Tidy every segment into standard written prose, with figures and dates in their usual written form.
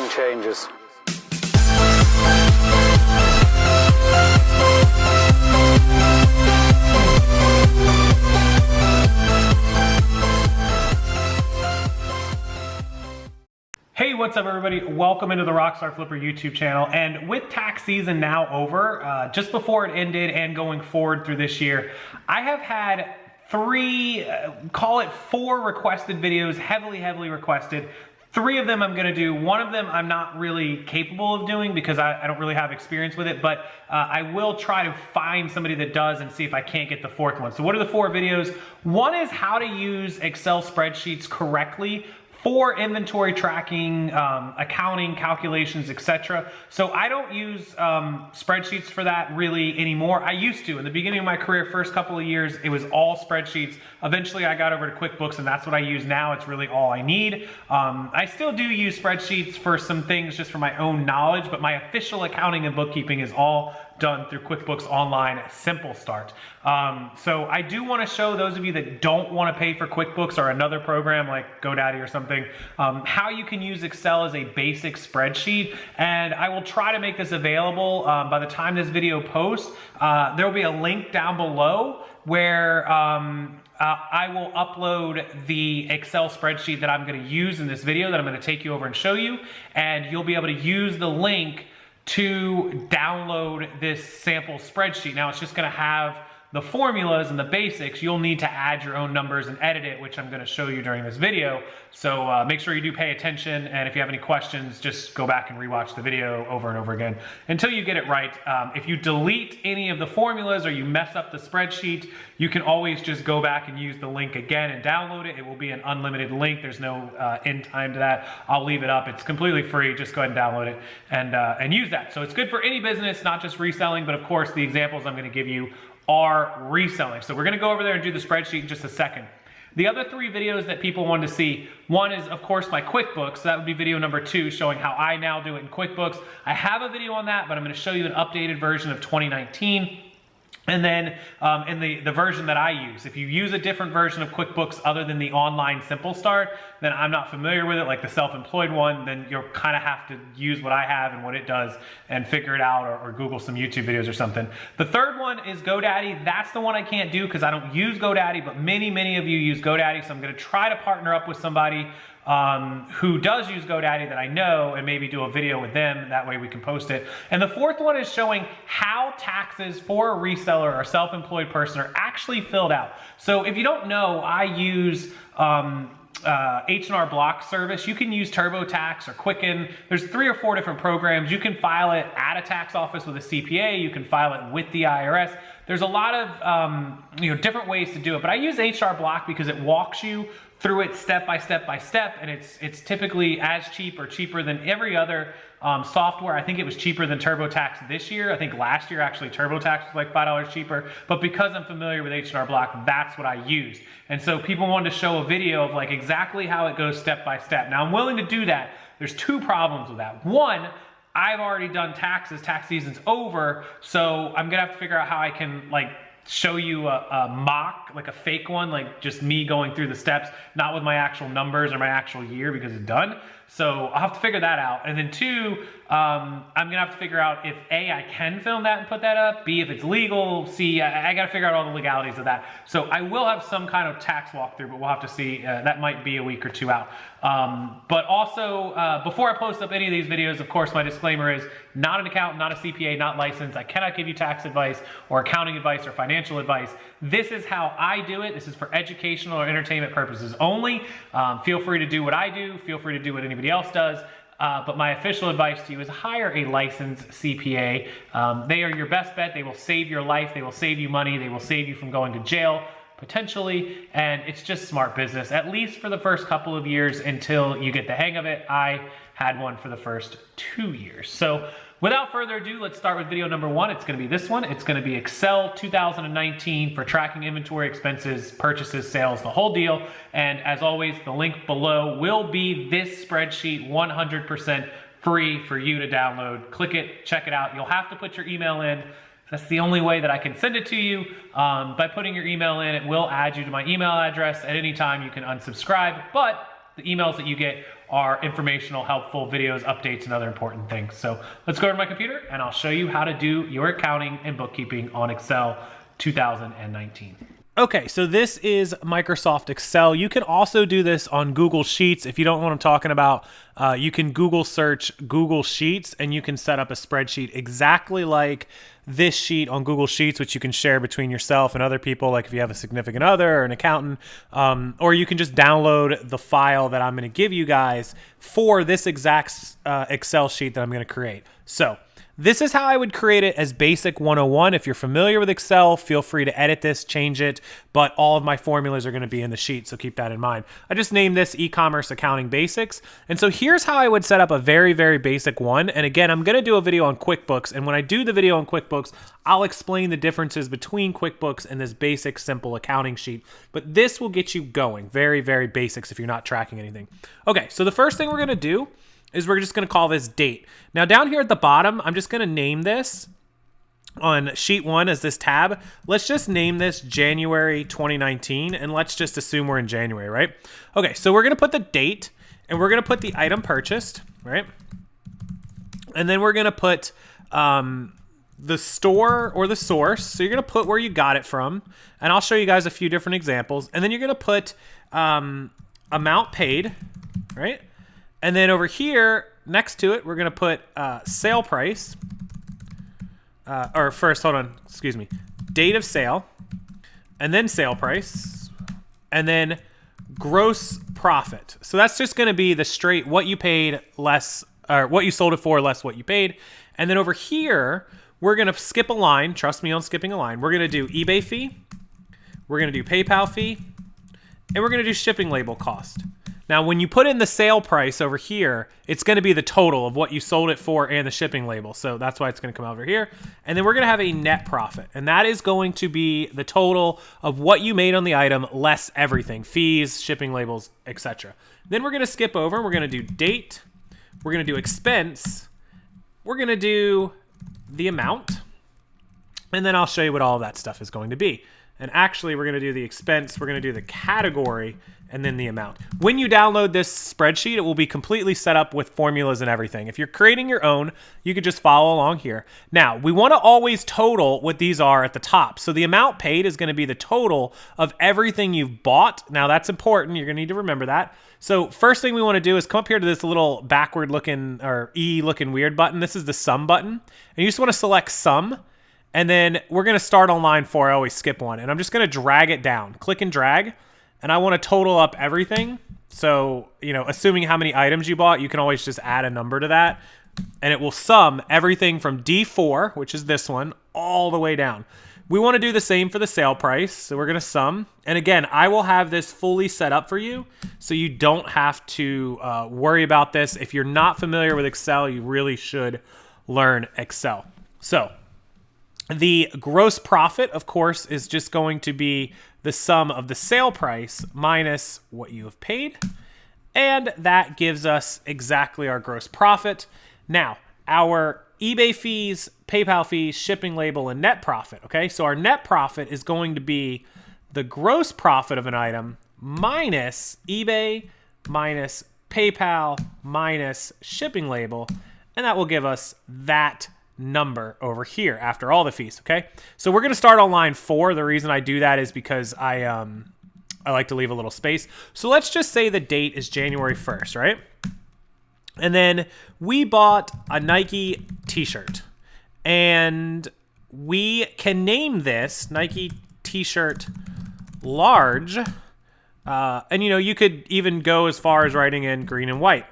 nothing changes. Hey, what's up everybody? Welcome into the RockstarFlipper YouTube channel. And with tax season now over, just before it ended and going forward through this year, I have had four requested videos, heavily requested. 3 of them I'm gonna do. 1 of them I'm not really capable of doing because I don't really have experience with it, but I will try to find somebody that does and see if I can't get the 4th one. So what are the 4 videos? 1 is how to use Excel spreadsheets correctly for inventory tracking, accounting, calculations, etc. So I don't use spreadsheets for that really anymore. I used to. In the beginning of my career, first couple of years, it was all spreadsheets. Eventually I got over to QuickBooks and that's what I use now. It's really all I need. I still do use spreadsheets for some things just for my own knowledge, but my official accounting and bookkeeping is all done through QuickBooks Online Simple Start. So I do want to show those of you that don't want to pay for QuickBooks or another program like Godaddy or something, how you can use Excel as a basic spreadsheet. And I will try to make this available by the time this video posts. There will be a link down below where I will upload the Excel spreadsheet that I'm going to use in this video that I'm going to take you over and show you. And you'll be able to use the link to download this sample spreadsheet. Now it's just gonna have the formulas and the basics. You'll need to add your own numbers and edit it, which I'm gonna show you during this video. So make sure you do pay attention, and if you have any questions, just go back and rewatch the video over and over again until you get it right. If you delete any of the formulas or you mess up the spreadsheet, you can always just go back and use the link again and download it. It will be an unlimited link. There's no end time to that. I'll leave it up. It's completely free. Just go ahead and download it and use that. So it's good for any business, not just reselling, but of course the examples I'm gonna give you are reselling. So we're gonna go over there and do the spreadsheet in just a second. The other 3 videos that people wanted to see, one is of course my QuickBooks. So that would be video number 2, showing how I now do it in QuickBooks. I have a video on that, but I'm gonna show you an updated version of 2019. And then in the version that I use, if you use a different version of QuickBooks other than the online Simple Start, then I'm not familiar with it, like the self-employed one, then you'll kind of have to use what I have and what it does and figure it out, or Google some YouTube videos or something. The 3rd one is GoDaddy. That's the one I can't do because I don't use GoDaddy, but many of you use GoDaddy, so I'm gonna try to partner up with somebody who does use GoDaddy that I know and maybe do a video with them. That way we can post it. And the 4th one is showing how taxes for a reseller or self-employed person are actually filled out. So if you don't know, I use H&R Block service. You can use TurboTax or Quicken. There's 3 or 4 different programs. You can file it at a tax office with a CPA. You can file it with the IRS. There's a lot of different ways to do it, but I use H&R Block because it walks you through it step by step, and it's typically as cheap or cheaper than every other software. I think it was cheaper than TurboTax this year. I think last year actually TurboTax was like $5 cheaper, but because I'm familiar with H&R Block, that's what I use. And so people wanted to show a video of like exactly how it goes step by step. Now I'm willing to do that. There's 2 problems with that. One, I've already done taxes, tax season's over, so I'm gonna have to figure out how I can like show you a mock, like a fake one, like just me going through the steps, not with my actual numbers or my actual year because it's done. So I'll have to figure that out. And then 2, I'm gonna have to figure out if A, I can film that and put that up, B, if it's legal, C, I gotta figure out all the legalities of that. So I will have some kind of tax walkthrough, but we'll have to see. That might be a week or 2 out. But also, before I post up any of these videos, of course, my disclaimer is not an accountant, not a CPA, not licensed. I cannot give you tax advice or accounting advice or financial advice. This is how I do it. This is for educational or entertainment purposes only. Feel free to do what I do. Feel free to do what anybody else does. But my official advice to you is hire a licensed CPA. They are your best bet. They will save your life. They will save you money. They will save you from going to jail, potentially. And it's just smart business, at least for the first couple of years until you get the hang of it. I had one for the first 2 years. So without further ado, let's start with video number 1. It's gonna be this one. It's gonna be Excel 2019 for tracking inventory, expenses, purchases, sales, the whole deal. And as always, the link below will be this spreadsheet, 100% free for you to download. Click it, check it out. You'll have to put your email in. That's the only way that I can send it to you. By putting your email in, it will add you to my email address. At any time, you can unsubscribe, but The emails that you get are informational, helpful videos, updates, and other important things. So let's go to my computer and I'll show you how to do your accounting and bookkeeping on Excel 2019. Okay, so this is Microsoft Excel. You can also do this on Google Sheets. If you don't know what I'm talking about, you can Google search Google Sheets and you can set up a spreadsheet exactly like this sheet on Google Sheets, which you can share between yourself and other people, like if you have a significant other or an accountant, or you can just download the file that I'm going to give you guys for this exact Excel sheet that I'm going to create. So this is how I would create it as Basic 101. If you're familiar with Excel, feel free to edit this, change it, but all of my formulas are going to be in the sheet, so keep that in mind. I just named this E-commerce Accounting Basics, and so here's how I would set up a very, very basic one. And again, I'm going to do a video on QuickBooks, and when I do the video on QuickBooks, I'll explain the differences between QuickBooks and this basic, simple accounting sheet, but this will get you going. Very, very basics if you're not tracking anything. Okay, so the first thing we're going to do is we're just going to call this date. Now down here at the bottom, I'm just going to name this on sheet 1 as this tab. Let's just name this January 2019, and let's just assume we're in January, right? Okay, so we're going to put the date, and we're going to put the item purchased, right? And then we're going to put the store or the source. So you're going to put where you got it from, and I'll show you guys a few different examples. And then you're going to put amount paid, right? And then over here, next to it, we're going to put sale price. Or first, hold on, excuse me. Date of sale. And then sale price. And then gross profit. So that's just going to be the straight what you paid less, or what you sold it for less what you paid. And then over here, we're going to skip a line. Trust me on skipping a line. We're going to do eBay fee. We're going to do PayPal fee. And we're going to do shipping label cost. Now, when you put in the sale price over here, it's going to be the total of what you sold it for and the shipping label. So that's why it's going to come over here. And then we're going to have a net profit. And that is going to be the total of what you made on the item less everything, fees, shipping labels, etc. Then we're going to skip over. We're going to do date. We're going to do expense. We're going to do the amount. And then I'll show you what all of that stuff is going to be. And actually, we're going to do the expense. We're going to do the category and then the amount. When you download this spreadsheet, it will be completely set up with formulas and everything. If you're creating your own, you could just follow along here. Now, we want to always total what these are at the top. So the amount paid is going to be the total of everything you've bought. Now, that's important. You're going to need to remember that. So first thing we want to do is come up here to this little backward looking or E looking weird button. This is the sum button. And you just want to select sum. And then we're going to start on line 4. I always skip one. And I'm just going to drag it down. Click and drag. And I want to total up everything. So, you know, assuming how many items you bought, you can always just add a number to that. And it will sum everything from D4, which is this one, all the way down. We want to do the same for the sale price. So we're going to sum. And again, I will have this fully set up for you. So you don't have to worry about this. If you're not familiar with Excel, you really should learn Excel. So the gross profit, of course, is just going to be the sum of the sale price minus what you have paid. And that gives us exactly our gross profit. Now, our eBay fees, PayPal fees, shipping label, and net profit, okay? So our net profit is going to be the gross profit of an item minus eBay, minus PayPal, minus shipping label, and that will give us that number over here after all the fees, okay? So we're going to start on line 4. The reason I do that is because I like to leave a little space. So let's just say the date is January 1st, right? And then we bought a Nike t-shirt, and we can name this Nike t-shirt large. And you know, you could even go as far as writing in green and white,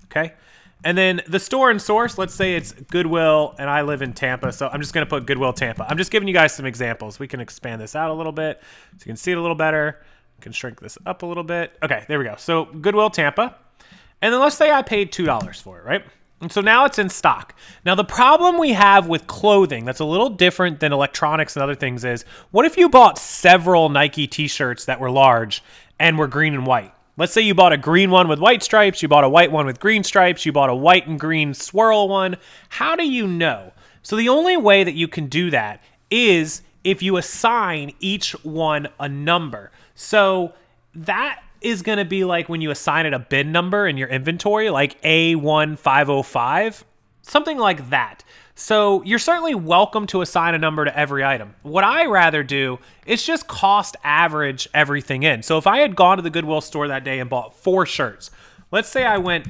okay? And then the store and source, let's say it's Goodwill, and I live in Tampa, so I'm just going to put Goodwill Tampa. I'm just giving you guys some examples. We can expand this out a little bit so you can see it a little better. We can shrink this up a little bit. Okay, there we go. So Goodwill Tampa. And then let's say I paid $2 for it, right? And so now it's in stock. Now the problem we have with clothing that's a little different than electronics and other things is, what if you bought several Nike t-shirts that were large and were green and white? Let's say you bought a green one with white stripes, you bought a white one with green stripes, you bought a white and green swirl one. How do you know? So the only way that you can do that is if you assign each one a number. So that is going to be like when you assign it a bin number in your inventory, like A1505, something like that. So you're certainly welcome to assign a number to every item. What I rather do is just cost average everything in. So if I had gone to the Goodwill store that day and bought 4 shirts, let's say I went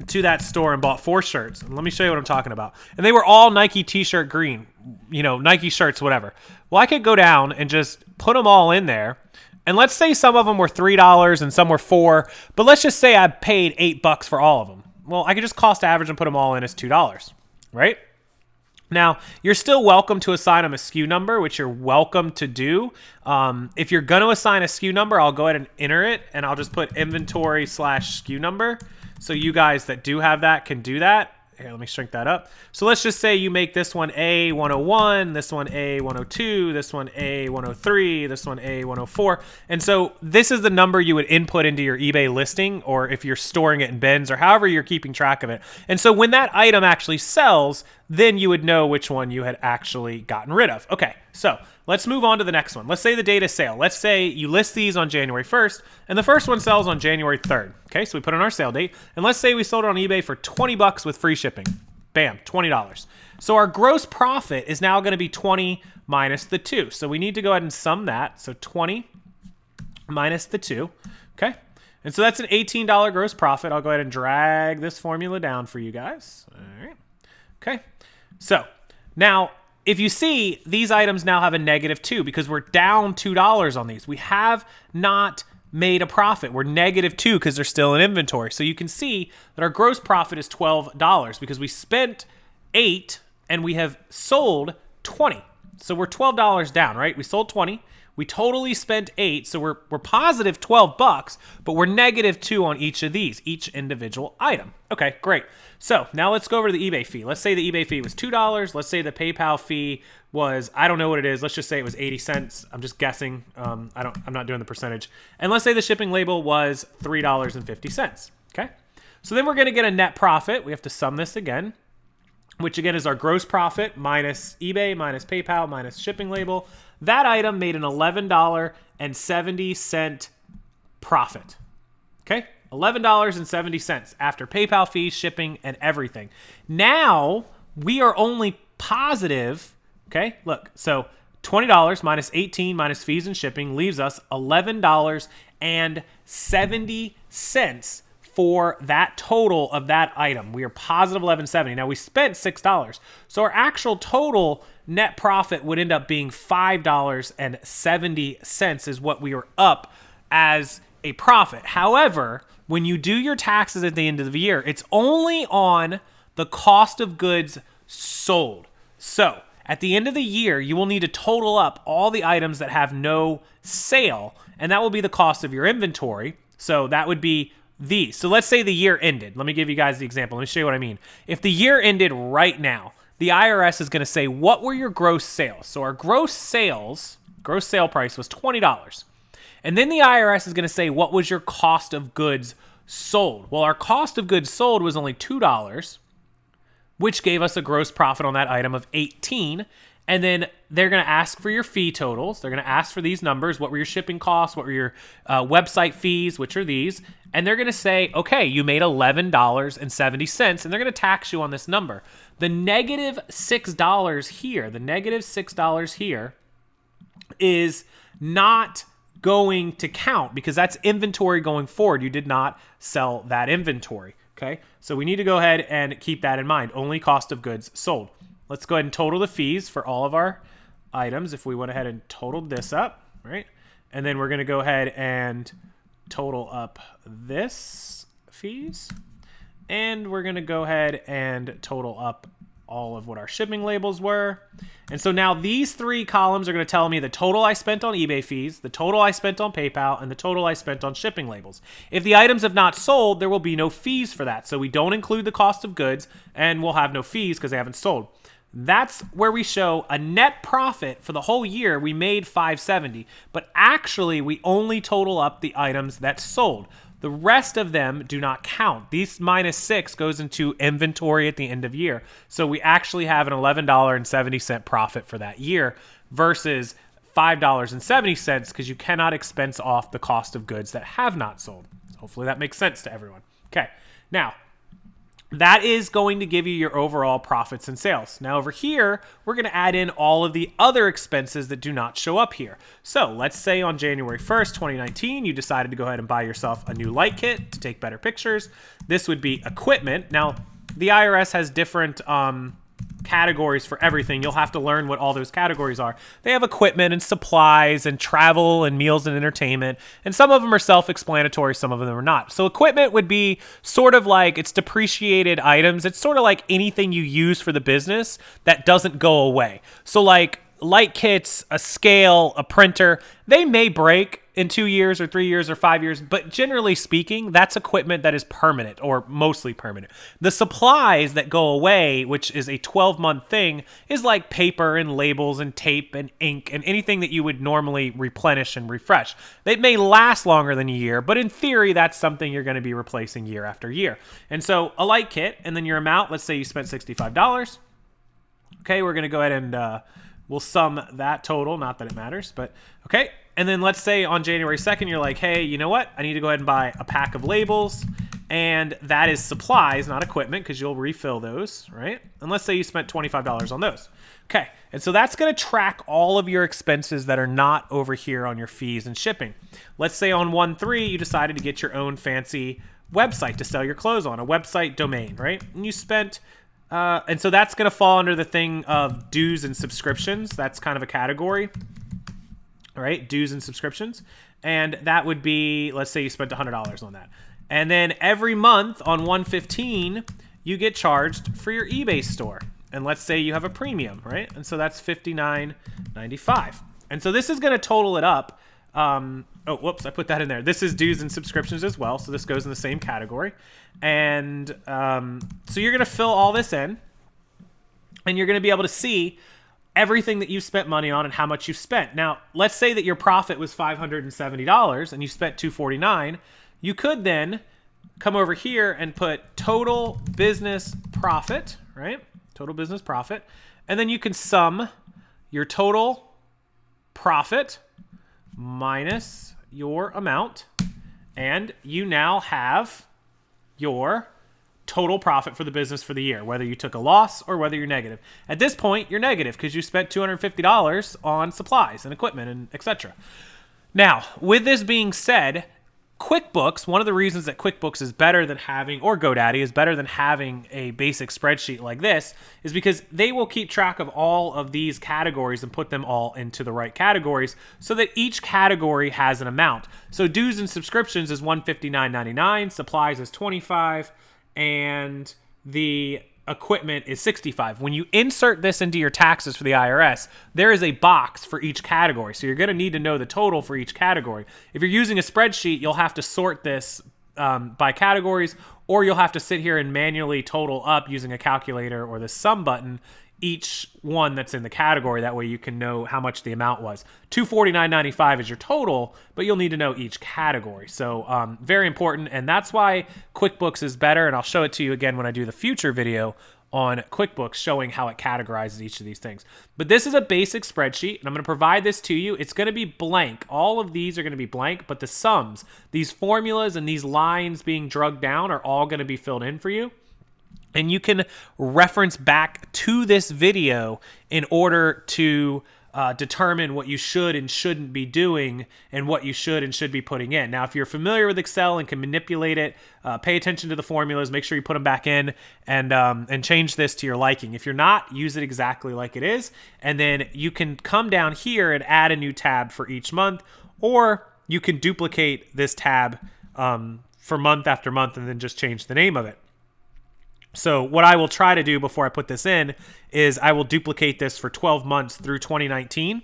to that store and bought 4 shirts. And let me show you what I'm talking about. And they were all Nike t-shirt green, you know, Nike shirts, whatever. Well, I could go down and just put them all in there. And let's say some of them were $3 and some were $4, but let's just say I paid $8 for all of them. Well, I could just cost average and put them all in as $2. Right? Now, you're still welcome to assign them a SKU number, which you're welcome to do. If you're going to assign a SKU number, I'll go ahead and enter it, and I'll just put inventory/SKU number. So you guys that do have that can do that. Here, let me shrink that up. So let's just say you make this one A101, this one A102, this one A103, this one A104. And so this is the number you would input into your eBay listing, or if you're storing it in bins, or however you're keeping track of it. And so when that item actually sells, then you would know which one you had actually gotten rid of. Okay, so let's move on to the next one. Let's say the date of sale. Let's say you list these on January 1st, and the first one sells on January 3rd. Okay, so we put in our sale date, and let's say we sold it on eBay for $20 with free shipping. Bam, $20. So our gross profit is now going to be 20 minus the 2. So we need to go ahead and sum that. So 20 minus the 2. Okay, and so that's an $18 gross profit. I'll go ahead and drag this formula down for you guys. All right. Okay, so now if you see, these items now have a -2 because we're down $2 on these. We have not made a profit. We're -2 because they're still in inventory. So you can see that our gross profit is $12 because we spent 8 and we have sold 20. So we're $12 down, right? We sold 20. We totally spent 8, so we're positive $12, but we're -2 on each of these, each individual item. Okay, great. So now let's go over to the eBay fee. Let's say the eBay fee was $2. Let's say the PayPal fee was, I don't know what it is. Let's just say it was 80 cents. I'm just guessing. I'm not doing the percentage. And let's say the shipping label was $3.50. Okay. So then we're going to get a net profit. We have to sum this again, which again is our gross profit minus eBay, minus PayPal, minus shipping label. That item made an $11.70 profit. Okay, $11.70 after PayPal fees, shipping, and everything. Now we are only positive. Okay, look, so $20 minus 18 minus fees and shipping leaves us $11.70 for that total of that item. We are positive $11.70. Now we spent $6. So our actual total net profit would end up being $5.70 is what we were up as a profit. However, when you do your taxes at the end of the year, it's only on the cost of goods sold. So at the end of the year, you will need to total up all the items that have no sale, and that will be the cost of your inventory. So that would be these. So let's say the year ended. Let me give you guys the example. Let me show you what I mean. If the year ended right now, the IRS is going to say, what were your gross sales? So our gross sale price was $20. And then the IRS is going to say, what was your cost of goods sold? Well, our cost of goods sold was only $2, which gave us a gross profit on that item of 18. And then they're going to ask for your fee totals. They're going to ask for these numbers. What were your shipping costs? What were your website fees, which are these? And they're going to say, okay, you made $11.70, and they're going to tax you on this number. The -$6 here, $6 here is not going to count because that's inventory going forward. You did not sell that inventory, okay? So we need to go ahead and keep that in mind. Only cost of goods sold. Let's go ahead and total the fees for all of our items. If we went ahead and totaled this up, right? And then we're going to go ahead and total up this fees. And we're going to go ahead and total up all of what our shipping labels were. And so now these 3 columns are going to tell me the total I spent on eBay fees, the total I spent on PayPal, and the total I spent on shipping labels. If the items have not sold, there will be no fees for that. So we don't include the cost of goods, and we'll have no fees because they haven't sold. That's where we show a net profit for the whole year. We made $570, but actually we only total up the items that sold. The rest of them do not count. These -6 goes into inventory at the end of year. So we actually have an $11.70 profit for that year versus $5.70 because you cannot expense off the cost of goods that have not sold. So hopefully that makes sense to everyone. Okay, now that is going to give you your overall profits and sales. Now over here, we're going to add in all of the other expenses that do not show up here. So let's say on January 1st, 2019, you decided to go ahead and buy yourself a new light kit to take better pictures. This would be equipment. Now, the IRS has different categories for everything. You'll have to learn what all those categories are. They have equipment and supplies and travel and meals and entertainment, and some of them are self-explanatory, some of them are not. So equipment would be sort of like, it's depreciated items. It's sort of like anything you use for the business that doesn't go away. So like light kits, a scale, a printer, they may break in 2 years or 3 years or 5 years, but generally speaking, that's equipment that is permanent or mostly permanent. The supplies that go away, which is a 12-month thing, is like paper and labels and tape and ink and anything that you would normally replenish and refresh. They may last longer than a year, but in theory, that's something you're going to be replacing year after year. And so a light kit, and then your amount, let's say you spent $65. Okay, we're going to go ahead and we'll sum that total, not that it matters, but okay. And then let's say on January 2nd, you're like, hey, you know what? I need to go ahead and buy a pack of labels. And that is supplies, not equipment, because you'll refill those, right? And let's say you spent $25 on those. Okay, and so that's going to track all of your expenses that are not over here on your fees and shipping. Let's say on 1/3, you decided to get your own fancy website to sell your clothes on, a website domain, right? And you spent... and so that's going to fall under the thing of dues and subscriptions. That's kind of a category. All right, dues and subscriptions. And that would be, let's say you spent $100 on that. And then every month on 1/15, you get charged for your eBay store. And let's say you have a premium, right? And so that's $59.95. And so this is going to total it up. Oh, whoops, I put that in there. This is dues and subscriptions as well. So this goes in the same category. And so you're going to fill all this in. And you're going to be able to see everything that you've spent money on and how much you've spent. Now, let's say that your profit was $570 and you spent $249. You could then come over here and put total business profit, right? Total business profit. And then you can sum your total profit minus your amount. And you now have your total profit for the business for the year, whether you took a loss or whether you're negative. At this point, you're negative because you spent $250 on supplies and equipment and etc. Now, with this being said, QuickBooks, one of the reasons that QuickBooks is better than having, or Godaddy is better than having a basic spreadsheet like this, is because they will keep track of all of these categories and put them all into the right categories so that each category has an amount. So dues and subscriptions is $159.99, supplies is $25, and the equipment is $65. When you insert this into your taxes for the IRS, there is a box for each category. So you're going to need to know the total for each category. If you're using a spreadsheet, you'll have to sort this by categories, or you'll have to sit here and manually total up using a calculator or the sum button each one that's in the category. That way you can know how much the amount was. $249.95 is your total, but you'll need to know each category. So very important, and that's why QuickBooks is better, and I'll show it to you again when I do the future video on QuickBooks showing how it categorizes each of these things. But this is a basic spreadsheet, and I'm going to provide this to you. It's going to be blank. All of these are going to be blank, but the sums, these formulas and these lines being drugged down are all going to be filled in for you. And you can reference back to this video in order to determine what you should and shouldn't be doing and what you should and should be putting in. Now, if you're familiar with Excel and can manipulate it, pay attention to the formulas, make sure you put them back in and change this to your liking. If you're not, use it exactly like it is. And then you can come down here and add a new tab for each month, or you can duplicate this tab for month after month and then just change the name of it. So what I will try to do before I put this in is I will duplicate this for 12 months through 2019,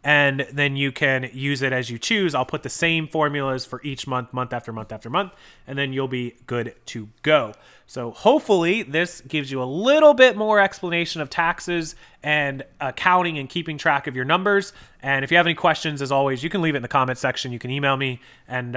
and then you can use it as you choose. I'll put the same formulas for each month, month after month after month, and then you'll be good to go. So hopefully this gives you a little bit more explanation of taxes and counting and keeping track of your numbers. And if you have any questions, as always, you can leave it in the comment section. You can email me, and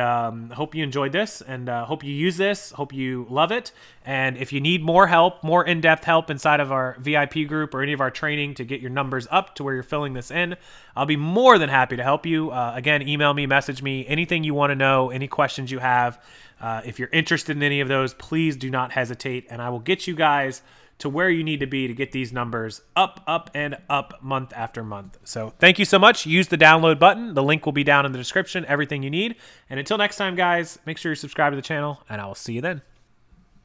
hope you enjoyed this, and hope you use this. Hope you love it. And if you need more help, more in-depth help inside of our VIP group or any of our training to get your numbers up to where you're filling this in, I'll be more than happy to help you. Again, email me, message me, anything you want to know, any questions you have. If you're interested in any of those, please do not hesitate, and I will get you guys to where you need to be to get these numbers up, and up month after month. So thank you so much. Use the download button. The link will be down in the description, everything you need. And until next time, guys, make sure you're subscribed to the channel, and I will see you then.